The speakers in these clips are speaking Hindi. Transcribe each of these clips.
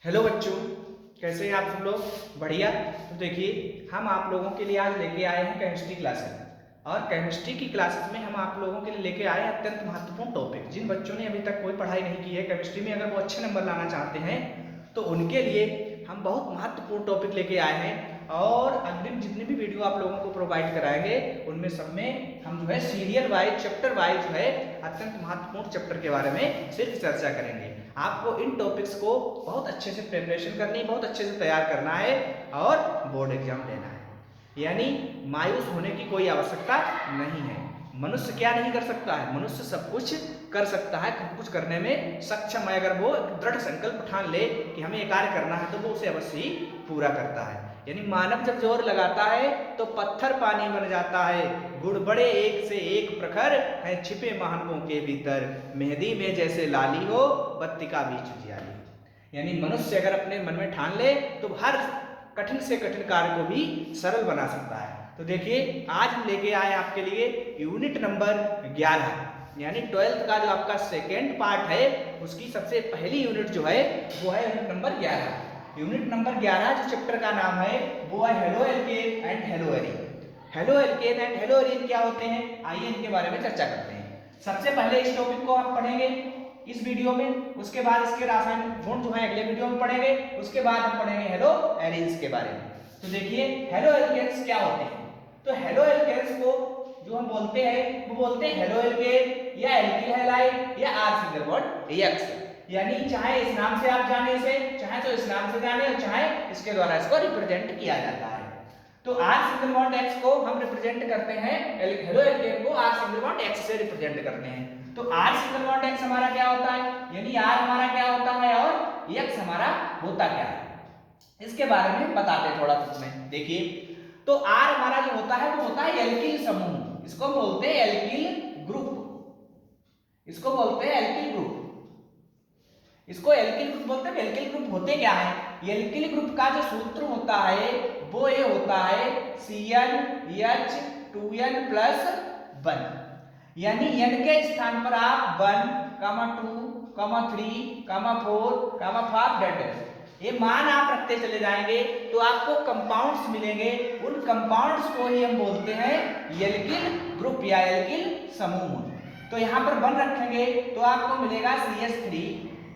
हेलो बच्चों, कैसे हैं आप सब लोग? बढ़िया। तो देखिए, हम आप लोगों के लिए आज लेके आए हैं केमिस्ट्री क्लासेस। और केमिस्ट्री की क्लासेस में हम आप लोगों के लिए लेके आए हैं अत्यंत महत्वपूर्ण टॉपिक। जिन बच्चों ने अभी तक कोई पढ़ाई नहीं की है केमिस्ट्री में, अगर वो अच्छे नंबर लाना चाहते हैं तो उनके लिए हम बहुत महत्वपूर्ण टॉपिक लेके आए हैं। और अग्रिम जितनी भी वीडियो आप लोगों को प्रोवाइड कराएंगे उनमें सब में हम जो है सीरियल वाइज, चैप्टर वाइज जो है अत्यंत महत्वपूर्ण चैप्टर के बारे में सिर्फ चर्चा करेंगे। आपको इन टॉपिक्स को बहुत अच्छे से प्रिपरेशन करनी है, बहुत अच्छे से तैयार करना है और बोर्ड एग्जाम देना है। यानी मायूस होने की कोई आवश्यकता नहीं है। मनुष्य क्या नहीं कर सकता है? मनुष्य सब कुछ कर सकता है, सब कुछ करने में सक्षम है। अगर वो दृढ़ संकल्प ठान ले कि हमें ये कार्य करना है तो वो उसे अवश्य ही पूरा करता है। यानी मानव जब जोर लगाता है तो पत्थर पानी बन जाता है। गुड़ बड़े एक से एक प्रखर है छिपे महानवों के भीतर, मेहंदी में जैसे लाली हो बत्ती का बीच उजियाली। यानी मनुष्य अगर अपने मन में ठान ले तो हर कठिन से कठिन कार्य को भी सरल बना सकता है। तो देखिए, आज हम लेके आए आपके लिए यूनिट नंबर 11, यानी 12th का जो आपका सेकेंड पार्ट है उसकी सबसे पहली यूनिट जो है वो है यूनिट नंबर 11। यूनिट नंबर 11 जो चैप्टर का नाम है वो है halo alkane and hello arene. Halo alkane and hello arene क्या होते हैं, आइए इनके बारे में चर्चा करते हैं। सबसे पहले इस टॉपिक को आप पढ़ेंगे इस वीडियो में, उसके बाद इसके रासायनिक गुण जो है अगले वीडियो में पढ़ेंगे, उसके बाद हम पढ़ेंगे हेलो एरीन्स के बारे में। तो देखिए, हेलो एल्केन्स क्या होते हैं। तो हेलो एल्केन्स को जो हम बोलते हैं वो बोलते हैं हेलो एल्केन या एल्किल हैलाइड या आर सिंगल बॉन्ड एक्स। यानी चाहे इस नाम से आप जाने इसे, चाहे तो इस नाम से जाने, और चाहे इसके द्वारा इसको रिप्रेजेंट किया जाता है। तो आर सिंगल बॉन्ड एक्स को हम रिप्रेजेंट करते हैं, हेलो एल्केन को आर सिंगल बॉन्ड एक्स से रिप्रेजेंट करते हैं। तो आर सिंगल बॉन्ड एक्स हमारा क्या होता है, यानी आर हमारा क्या होता है और एक्स हमारा होता क्या है, इसके बारे में बताते हैं थोड़ा सा इसमें। देखिए, तो आर हमारा जो होता है वो होता है एल्किल समूह, इसको बोलते हैं एल्किल ग्रुप, इसको बोलते हैं एल्किल ग्रुप, इसको एल्किल ग्रुप बोलते हैं। एल्किल ग्रुप होते क्या है? एल्किल ग्रुप का जो सूत्र होता है वो ये होता है CnH2n प्लस 1। यानी n के स्थान पर आप 1, 2, 3, 4, 5 डेट ये मान आप रखते चले जाएंगे तो आपको कंपाउंड्स मिलेंगे। उन कंपाउंड्स को ही हम बोलते हैं एल्किल ग्रुप या एल्किल समूह। तो यहाँ पर 1 रखेंगे तो आपको मिलेगा CH3,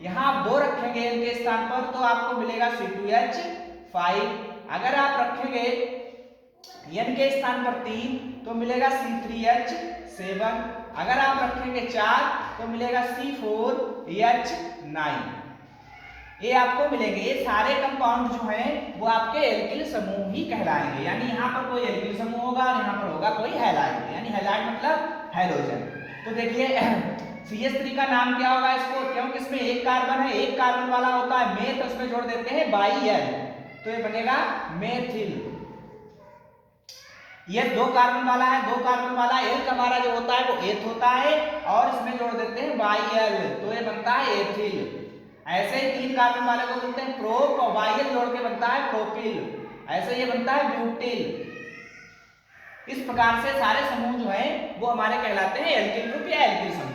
यहाँ आप 2 रखेंगे n के स्थान पर तो आपको मिलेगा C2H5। अगर आप रखेंगे n के स्थान पर 3 तो मिलेगा C3H7। अगर आप रखेंगे 4 तो मिलेगा C4H9। ये आपको मिलेंगे। ये सारे कंपाउंड जो हैं वो आपके एल्किल समूह ही कहलाएंगे। यानी यहाँ पर कोई एल्किल समूह होगा और यहाँ पर होगा कोई हैलाइड, यानी हैलाइड मतलब हैलोजन। तो देखिए CH3 का नाम क्या होगा इसको, क्योंकि इसमें एक कार्बन है, एक कार्बन वाला होता है मेथ, उसमें जोड़ देते हैं बाई एल तो ये बनेगा मेथिल। ये 2 कार्बन वाला है, 2 कार्बन वाला एल हमारा जो होता है वो एथ होता है और इसमें जोड़ देते हैं बाई एल तो ये बनता है एथिल। ऐसे ही 3 कार्बन वाले को बोलते हैं प्रोप और बाई एल जोड़ के बनता है प्रोपिल। ऐसे ये बनता है ब्यूटिल। इस प्रकार से सारे समूह जो हैं वो हमारे कहलाते हैं एल्किल ग्रुप या एल्किल समूह।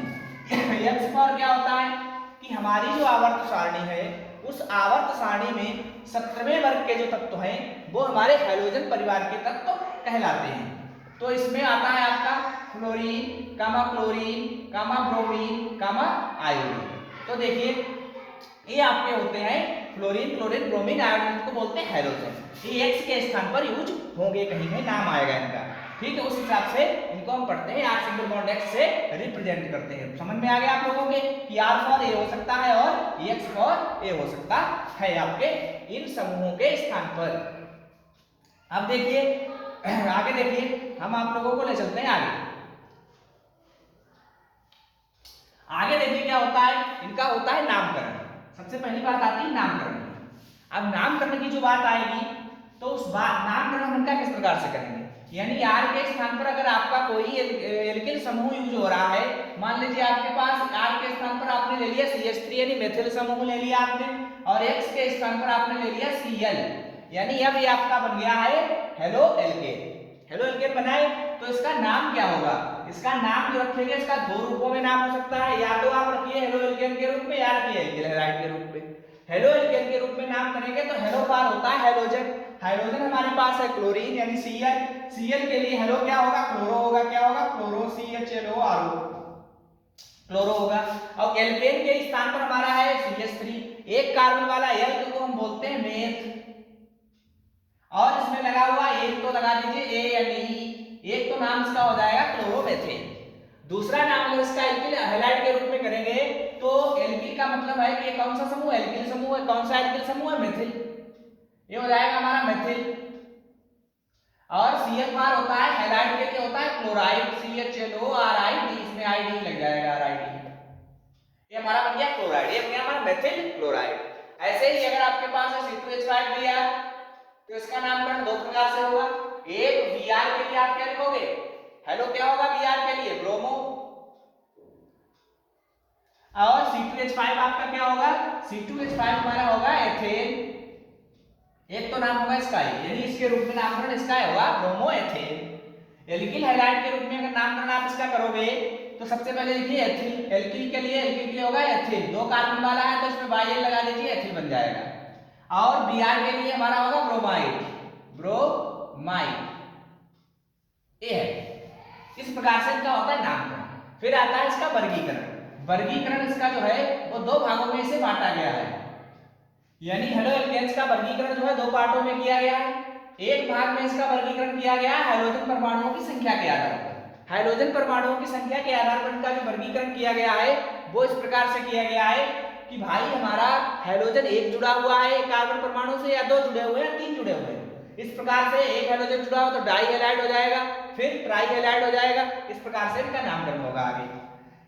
एक्स पर क्या होता है कि हमारी जो आवर्त सारणी है उस आवर्त सारणी में 17वें वर्ग के जो तत्व हैं वो हमारे हैलोजन परिवार के तत्व कहलाते हैं। तो इसमें आता है आपका फ्लोरीन, क्लोरीन, ब्रोमीन, आयोडीन। तो देखिए, ये आपके होते हैं फ्लोरीन, क्लोरीन, ब्रोमीन, आयोडीन को बोलते हैं हैलोजन। ये एक्स के स्थान पर यूज होंगे, कहीं में नाम आएगा इनका, ठीक है। उस हिसाब से इनको हम पढ़ते हैं आर सिंगल बॉन्ड एक्स से रिप्रेजेंट करते हैं। समझ में आ गया आप लोगों के कि आर फॉर ए हो सकता है और एक्स फॉर ए हो सकता है आपके इन समूहों के स्थान पर। अब देखिए आगे, देखिए हम आप लोगों को ले चलते हैं आगे देखिए क्या होता है, इनका होता है नामकरण। सबसे पहली बात आती है नामकरण। अब नामकरण की जो बात आएगी तो उस बात नामकरण हम इनका किस प्रकार से करेंगे, यानी आर के स्थान पर अगर आपका कोई एल्किल समूह यूज हो रहा है, मान लीजिए आपके पास आर के स्थान पर आपने ले लिया CH3 यानी मेथिल समूह ले लिया आपने, और एक्स के स्थान पर आपने ले लिया Cl, यानी अब ये आपका बन गया है हेलो एल्केन। हेलो एल्केन बनाए तो इसका नाम क्या होगा, इसका नाम जो रखेंगे इसका 2 रूपों में नाम हो सकता है, या तो आप रखिए हेलो एल्केन के रूप में या रखिए एल्किल हैलाइड के रूप में। हेलो एल्केन के रूप में नाम करेंगे तो हेलो पार होता है हेलोजन। हाइड्रोजन हमारे पास है क्लोरीन यानी Cl। Cl के लिए हेलो क्या होगा, क्लोरो होगा, क्या होगा, क्लोरो CHLO क्लोरो होगा। और एल्केन के स्थान पर हमारा है CH3, एक कार्बन वाला एल्क को हम बोलते हैं मेथ। और इसमें लगा हुआ एक तो लगा दीजिए ANE, एक तो नाम इसका हो जाएगा क्लोरोमेथेन। दूसरा नाम अगर इसका एल्किल हैलाइड के रूप में करेंगे तो एल्किल का मतलब है कि कौन सा समूह, एल्किल समूह है। कौन सा एल्किल समूह है, मेथिल, ये हो जाएगा हमारा मेथिल। और CFR होता है हैलाइड के लिए होता है क्लोराइड, CHLORID, इसमें ID लग जाएगा, RID, ये हमारा बन गया क्लोराइड, ये बन गया हमारा मेथिल क्लोराइड। ऐसे ही अगर आपके पास है C2H5 Br तो इसका नामकरण दो प्रकार से होगा। एक Br के लिए आप क्या लिखोगे, हेलो क्या होगा Br के लिए, ब्रोमो। और C2H5 आपका क्या होगा, C2H5 हमारा होगा एथेन। एक तो नाम होगा इसका ही, यानी इसके रूप में नामकरण इसका होगा ब्रोमो एथेन। एल्किल हैलाइड के रूप में अगर नामकरण आप इसका करोगे तो सबसे पहले लिखिए एथिल। एल्किल के लिए होगा एथिल, दो कार्बन वाला है तो इसमें बाई लगा दीजिए, एथिल बन जाएगा। और Br के लिए हमारा होगा ब्रोमाइड, ब्रोमाइड, ये है। इस प्रकार से इसका होता है नामकरण। फिर आता है इसका वर्गीकरण। वर्गीकरण इसका जो है वो दो भागों में इसे बांटा गया है, यानी हेलो एल्केन्स का वर्गीकरण जो है दो पार्टों में किया गया है। एक भाग में इसका वर्गीकरण किया गया है हाइड्रोजन परमाणुओं की संख्या के आधार पर। हाइड्रोजन परमाणुओं की संख्या के आधार पर इनका जो वर्गीकरण किया गया है वो इस प्रकार से किया गया है कि भाई हमारा हाइड्रोजन एक जुड़ा हुआ है एक कार्बन परमाणु से, या दो जुड़े हुए हैं, तीन जुड़े हुए हैं। इस प्रकार से एक हाइड्रोजन जुड़ा हो तो डाई हैलाइड हो जाएगा, फिर ट्राई हैलाइड हो जाएगा। इस प्रकार से इनका नामकरण होगा आगे।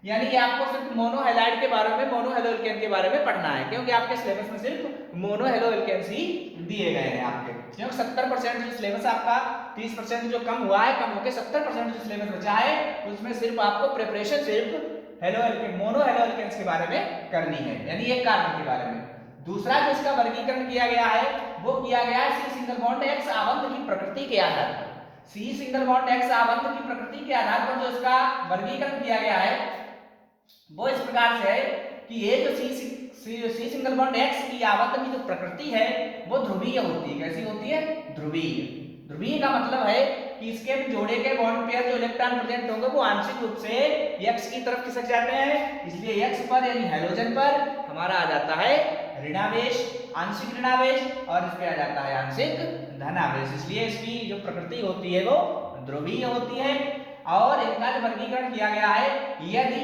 यानी कि आपको सिर्फ मोनो हैलाइड के बारे में, मोनो हेलो एल्केन के बारे में पढ़ना है, क्योंकि आपके सिलेबस में सिर्फ मोनो हेलो एल्केन्स ही दिए गए हैं आपके। क्योंकि 70% जो सिलेबस आपका 30% जो कम हुआ है, कम होकर 70% जो सिलेबस बचा है उसमें सिर्फ आपको प्रिपरेशन सिर्फ haloalkane, monohaloalkanes के बारे में करनी है, यानी एक कार्बन के बारे में। दूसरा जो इसका वर्गीकरण किया गया है वो किया गया है C सिंगल बॉन्ड X आवंत की प्रकृति के आधार पर। C सिंगल बॉन्ड X आवंत की प्रकृति के आधार पर जो इसका वर्गीकरण किया गया है वो इस प्रकार से है कि ये जो सी सिंगल बॉन्ड X की आवंत की जो प्रकृति है वो ध्रुवीय होती है। कैसी होती है, ध्रुवीय। ध्रुवीय का मतलब है कि इसके जोड़े के बॉन्ड पेयर जो इलेक्ट्रॉन प्रेजेंट होंगे वो आंशिक रूप से X की तरफ खिसक जाते हैं, इसलिए X पर यानी हाइड्रोजन पर हमारा आ जाता है ऋणावेश, आंशिक ऋणावेश, और इस पे आ जाता है आंशिक धनावेश। इसलिए इसकी जो प्रकृति होती है वो ध्रुवीय होती है। और इनका जो वर्गीकरण किया गया है, यदि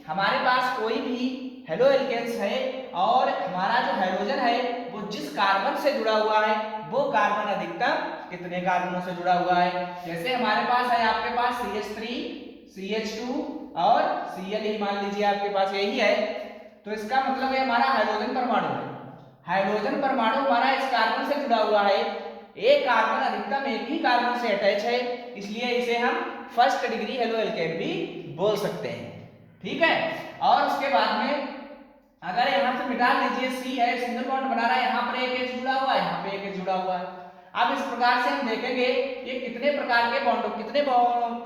हमारे पास कोई भी हेलो एल्केन्स है और हमारा जो हाइड्रोजन है वो जिस कार्बन से जुड़ा हुआ है वो कार्बन अधिकतम कितने कार्बनों से जुड़ा हुआ है। जैसे हमारे पास है आपके पास CH3, CH2 और Cl ही मान लीजिए आपके पास यही है, तो इसका मतलब है हमारा हाइड्रोजन परमाणु है। हाइड्रोजन परमाणु हमारा इस कार्बन से जुड़ा हुआ है, एक कार्बन अधिकतम एक ही कार्बन से अटैच है, इसलिए इसे हम फर्स्ट डिग्री हेलो एल्केन भी बोल सकते हैं। ठीक है। और उसके बाद में अगर यहाँ से मिटा लीजिए, C है सिंगल बॉन्ड बना रहा है, यहाँ पर एक H जुड़ा हुआ है, यहाँ पे एक H जुड़ा हुआ है। अब इस प्रकार से हम देखेंगे ये कितने प्रकार के बॉन्ड, कितने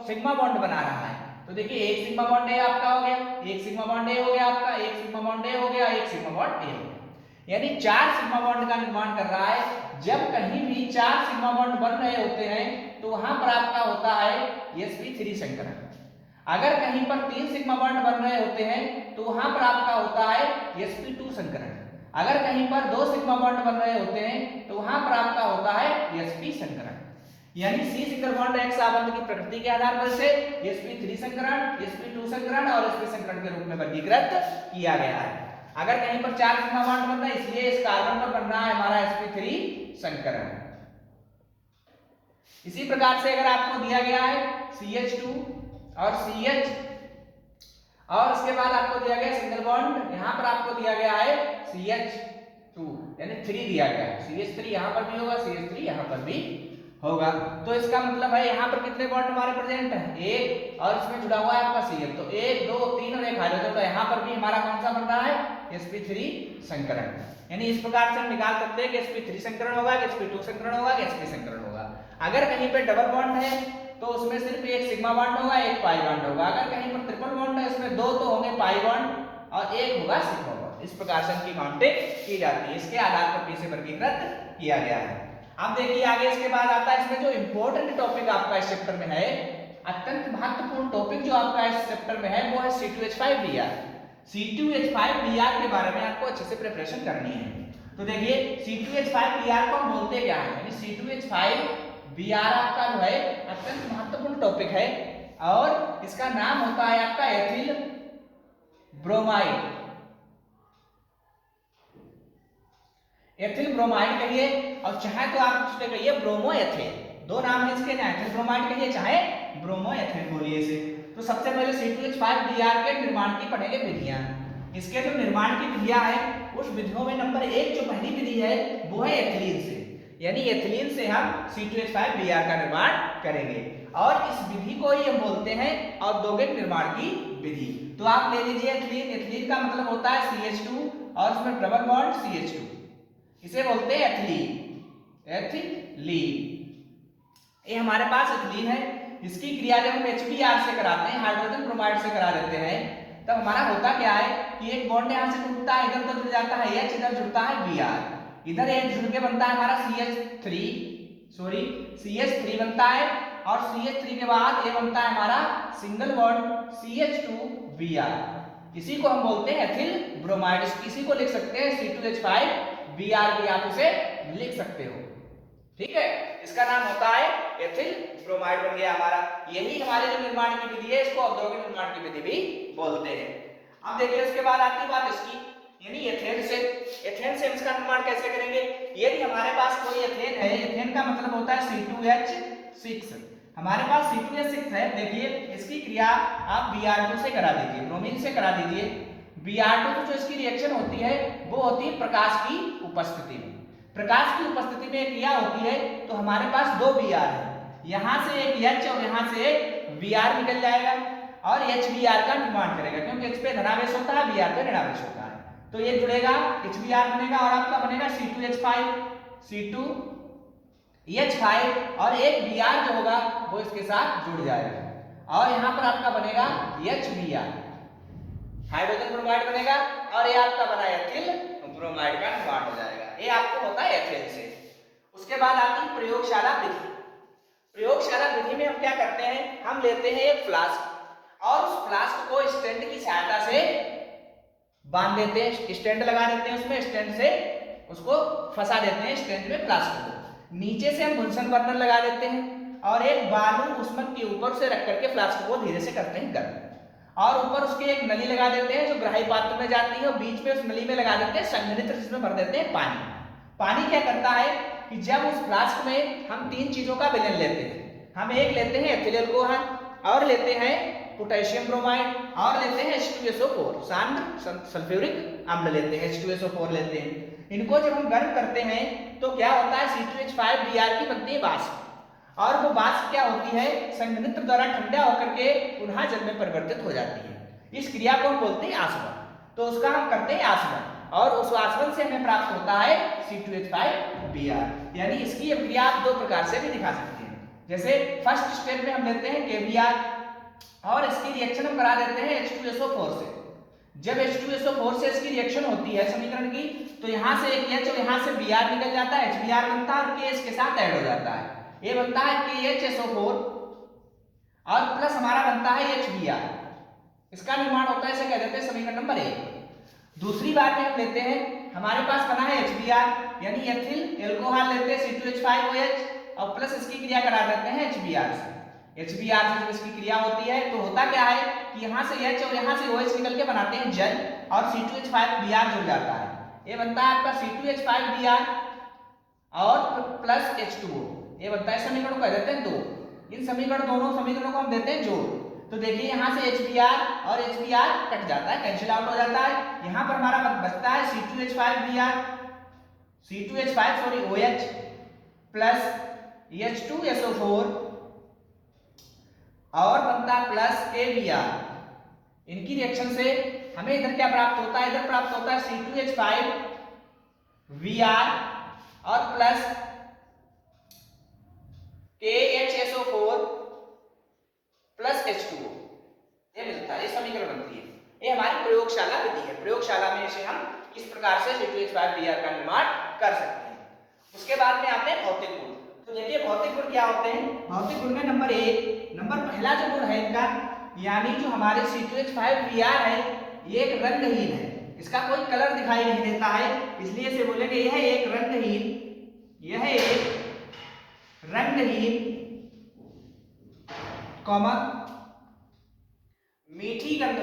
सिग्मा बॉन्ड बना रहा है। तो देखिए एक सिग्मा बॉन्ड A आपका हो गया, एक सिग्मा बॉन्ड A हो गया आपका, एक सिग्मा बॉन्ड A हो गया, एक सिग्मा बॉन्ड A हो गया, यानी 4 सिग्मा बॉन्ड का निर्माण कर रहा है। जब कहीं भी 4 सिग्मा बॉन्ड बन रहे होते हैं तो वहां पर आपका होता है sp3 संकरण। अगर कहीं पर 3 सिग्मा बॉन्ड बन रहे होते हैं तो वहां पर आपका होता है sp2 संकरण। अगर कहीं पर 2 सिग्मा बॉन्ड बन रहे होते हैं तो वहां पर आपका होता है sp संकरण। यानी C सिंगल बॉन्ड X आवंत की प्रकृति के आधार पर इसे sp3 संकरण, sp2 संकरण और sp संकरण के रूप में वर्गीकृत किया गया है। अगर कहीं पर 4 सिग्मा बॉन्ड बन रहा है इसलिए इस कार्बन पर बन रहा है हमारा sp3 संकरण। इसी प्रकार से अगर आपको दिया गया है CH2 और CH और उसके बाद आपको दिया गया सिंगल बॉन्ड, यहां पर आपको दिया गया है CH2 यानी 3 दिया गया है, CH3 यहां पर भी होगा, CH3 यहां पर भी होगा। तो इसका मतलब है यहाँ पर कितने बॉन्ड हमारे प्रेजेंट है, एक, और इसमें जुड़ा हुआ है आपका Cl, तो 1 2 3 और एक हाइड्रोजन, तो यहाँ पर भी हमारा कौन सा बन रहा है sp3 संकरण। यानी इस प्रकार से हम निकाल सकते हैं कि sp3 संकरण होगा, sp2 संकरण होगा, sp संकरण होगा। अगर कहीं पे डबल बॉन्ड है तो उसमें सिर्फ एक सिग्मा बॉन्ड होगा, एक पाई बॉन्ड होगा। अगर कहीं पर ट्रिपल बॉन्ड है उसमें 2 तो होंगे पाई बॉन्ड और एक होगा सिग्मा बॉन्ड। बॉन्ड। इस प्रकार से इनकी काउंटिंग की जाती है, इसके आधार पर पी से वर्गीकृत किया गया है। अब देखिए आगे इसके बाद आता है इसमें जो इंपॉर्टेंट टॉपिक आपका इस चैप्टर में है, अत्यंत महत्वपूर्ण टॉपिक जो आपका इस चैप्टर में है वो है C2H5Br। C2H5Br के बारे में आपको अच्छे से प्रिपरेशन करनी है। तो देखिए C2H5Br को हम बोलते क्या है, यानी C2H5Br आपका जो है अत्यंत महत्वपूर्ण टॉपिक है और इसका नाम होता है आपका एथिल ब्रोमाइड। एथिल ब्रोमाइड कहिए और चाहे तो आप उसके कहिए ब्रोमो एथिल, दो नाम है इसके, चाहे एथिल ब्रोमाइड कहिए चाहे ब्रोमो एथिल बोलिए इसे। तो सबसे पहले C2H5Br के निर्माण की पढ़ेंगे विधियां। इसके जो निर्माण की विधियां हैं उस विधियों में नंबर 1 जो पहली विधि है वो है एथिलीन से, यानी एथिलीन से हम C2H5Br का निर्माण करेंगे और इस विधि को ही हम बोलते हैं औद्योगिक निर्माण की विधि। तो आप ले लीजिए एथिलीन, एथिलीन का मतलब होता है CH2 और उसमें डबल बॉन्ड CH2, इसे बोलते हैं एथिलीन। एथिलीन ये हमारे पास एथिलीन है, इसकी क्रिया जब हम HBr से कराते हैं, हाइड्रोजन ब्रोमाइड से करा देते हैं, तब हमारा होता क्या है कि एक बॉन्ड यहां से टूटता है, इधर तो जुड़ जाता है H, इधर जुड़ता है Br, इधर H जुड़ के बनता है हमारा CH3 बनता है और CH3 के बाद ये बनता है हमारा सिंगल बॉन्ड CH2Br, इसी को हम बोलते हैं एथिल ब्रोमाइड। इसी को लिख सकते हैं C2H5Br भी आप इसे लिख सकते हो, ठीक है। इसका नाम होता है एथिल ब्रोमाइड बन गया हमारा। यही हमारे जो निर्माण की विधि है इसको औद्योगिक निर्माण की विधि भी बोलते हैं। अब देखिए उसके बाद आती बात इसकी, यानी एथेन से। एथेन से इसका निर्माण कैसे करेंगे, यदि हमारे पास कोई एथेन है, एथेन का मतलब होता है C2H6, हमारे पास C2H6 है, देखिए इसकी क्रिया आप Br2 से करा दीजिए, ब्रोमीन से करा दीजिए। Br2 तो जो इसकी रिएक्शन होती है वो होती है प्रकाश की उपस्थिति में। प्रकाश की उपस्थिति में क्रिया होती है तो हमारे पास दो Br है, यहां से एक H और यहां से एक Br निकल जाएगा और HBr का निर्माण करेगा, क्योंकि H पे धनावेश होता है, Br पे ऋणावेश होता है, तो ये जुड़ेगा HBr बनेगा और आपका बनेगा C2H5 और एक Br जो होगा वो इसके साथ जुड़ जाएगा और यहाँ पर आपका बनेगा HBr, हाइड्रोजन ब्रोमाइड बनेगा और ये आपका बना एथिल ब्रोमाइड का निर्माण हो जाएगा। ये आपको होता है एथेन से। उसके बाद आती है प्रयोगशाला विधि। प्रयोगशाला विधि में हम क्या करते हैं, हम लेते हैं एक फ्लास्क और उस फ्लास्क को स्टैंड की सहायता से बांध देते हैं, स्टैंड लगा देते हैं, उसमें स्टैंड से उसको फंसा देते हैं स्टैंड में फ्लास्क को। नीचे से हम बुनसन बर्नर लगा देते हैं और एक बालू उष्मक के ऊपर से रख करके फ्लास्क को धीरे से करते हैं गर्म और ऊपर उसके एक नली लगा देते हैं जो ग्राही पात्र में जाती है और बीच में उस नली में लगा देते हैं संघनित्र, जिसमें भर देते हैं पानी। पानी क्या करता है कि जब उस फ्लास्क में हम तीन चीजों का विलयन लेते हैं, हम एक लेते हैं एथिल अल्कोहल और लेते हैं पोटेशियम ब्रोमाइड और लेते हैं H2SO4 सांद्र सल्फ्यूरिक अम्ल लेते हैं, H2SO4 लेते हैं। इनको जब हम गर्म करते हैं तो क्या होता है C2H5Br की बनती है वाष्प और वो वाष्प क्या होती है संघनित्र द्वारा ठंडा होकर के पुनः जल में परिवर्तित हो जाती है। इस क्रिया को हम बोलते हैं आसवन, तो उसका हम करते हैं आसवन और उस आसवन से हमें प्राप्त होता है C2H5Br। यानी इसकी क्रिया आप दो प्रकार से भी दिखा सकते हैं, जैसे फर्स्ट स्टेप में हम लेते हैं KBr और इसकी रिएक्शन हम करा देते हैं H2SO4 से। जब H2SO4 से इसकी रिएक्शन होती है समीकरण की, तो यहाँ से एक H और यहाँ से Br निकल जाता है, HBr बनता है और K इसके साथ ऐड हो जाता है, ये बनता है KHSO4 और प्लस हमारा बनता है HBr। इसका निर्माण होता है, इसे कह देते हैं समीकरण नंबर 1। दूसरी बार में हम लेते हैं, हमारे पास बना है HBr यानी एथिल एल्कोहल लेते हैं C2H5OH और प्लस इसकी क्रिया करा देते हैं HBr से। HBr से जब इसकी क्रिया होती है तो होता क्या है कि यहाँ से H और यहाँ से OH निकल के बनाते हैं जल और C2H5Br जुड़ जाता है, ये बनता है आपका C2H5Br और प्लस H2O, ये बनता है समीकरण को कह देते हैं 2। इन दोनों समीकरणों को हम देते हैं जोड़, तो देखिए यहाँ से HBr और HBr कट जाता है, कैंसिल आउट हो जाता है। यहाँ पर हमारा बचता है C2H5OH प्लस H2SO4 और बनता है प्लस KBr। इनकी रिएक्शन से हमें इधर क्या प्राप्त होता है, इधर प्राप्त होता है C2H5Br और प्लस KHSO4 प्लस H2O, ये मिलता है, ये समीकरण बनती है। ये हमारी प्रयोगशाला विधि है। प्रयोगशाला में इसे हम इस प्रकार से C2H5Br का निर्माण कर सकते हैं। उसके बाद में आते हैं भौतिक गुण। तो देखिए भौतिक गुण क्या होते हैं। भौतिक गुण में नंबर पहला जो गुण है इनका, यानी जो हमारे C2H5Br है ये एक रंगहीन है, इसका कोई कलर दिखाई नहीं देता है, इसलिए इसे बोलेंगे यह एक रंगहीन कॉमा मीठी गंध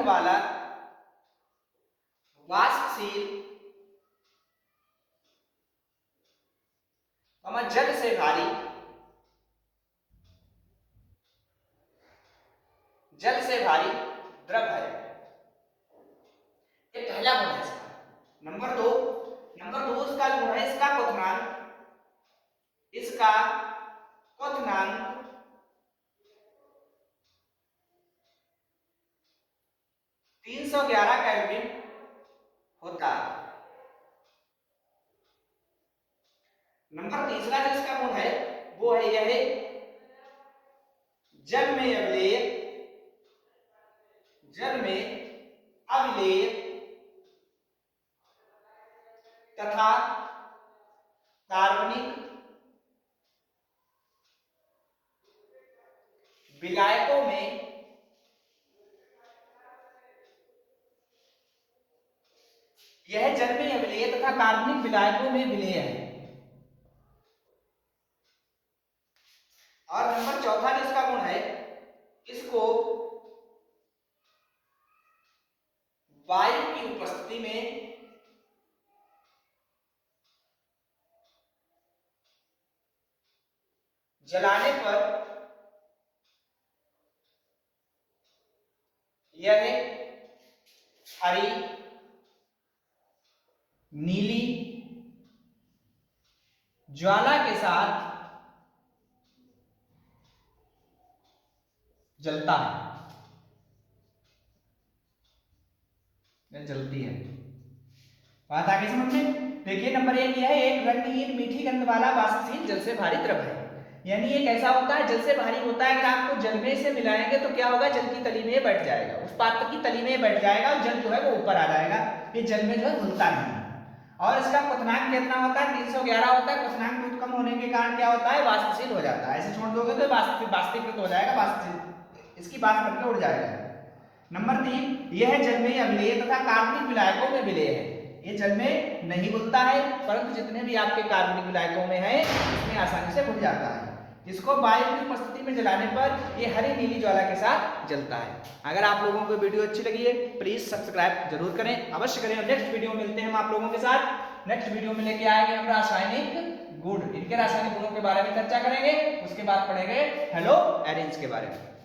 वाला वाष्पशील जल से भारी द्रव है। ये पहला गुण है इसका। नंबर दो इसका जो है इसका क्वथनांक 311 केल्विन होता है। नंबर तीसरा जो इसका गुण है वो है यह जल में अविलेय तथा कार्बनिक विलायकों में यह जल में अविलेय तथा कार्बनिक विलायकों में विलेय है। और नंबर चौथा जो इसका गुण है, इसको वायु की उपस्थिति में जलाने पर यह हरी, नीली ज्वाला के साथ जलता है, जलती है। बात आगे समझ में। देखिए नंबर एक यह है एक रंगहीन मीठी गंध वाला वाष्पशील जल से भारी द्रव है। यानी ये कैसा होता है, जल से भारी होता है। अगर आपको जल में से मिलाएंगे तो क्या होगा, जल की तली में बैठ जाएगा, उस पात्र की तली में बैठ जाएगा और जल जो है वो ऊपर आ जाएगा। ये जल में जो है घुलता नहीं। और इसका क्वथनांक कितना होता है, 311 होता है। क्वथनांक बहुत कम होने के कारण क्या होता है, वाष्पशील हो जाता है। ऐसे छोड़ दोगे तो वाष्पीकृत हो जाएगा, वाष्पशील इसकी बात करके उड़ जाएगा। नंबर 3 यह जल में अम्लीय तथा कार्बनिक विलायकों में विलेय है। ये जल में नहीं घुलता है, परंतु जितने भी आपके कार्बनिक विलायकों में है इसमें आसानी से घुल जाता है। इसको वायु की उपस्थिति में जलाने पर ये हरी नीली ज्वाला के साथ जलता है। अगर आप लोगों को वीडियो अच्छी लगी है प्लीज सब्सक्राइब जरूर करें, अवश्य करें। नेक्स्ट वीडियो मिलते हैं हम आप लोगों के साथ। नेक्स्ट वीडियो में लेके आएंगे हम रासायनिक गुण, इनके रासायनिक गुणों के बारे में चर्चा करेंगे। उसके बाद पढ़ेंगे हेलो एरेंज के बारे में।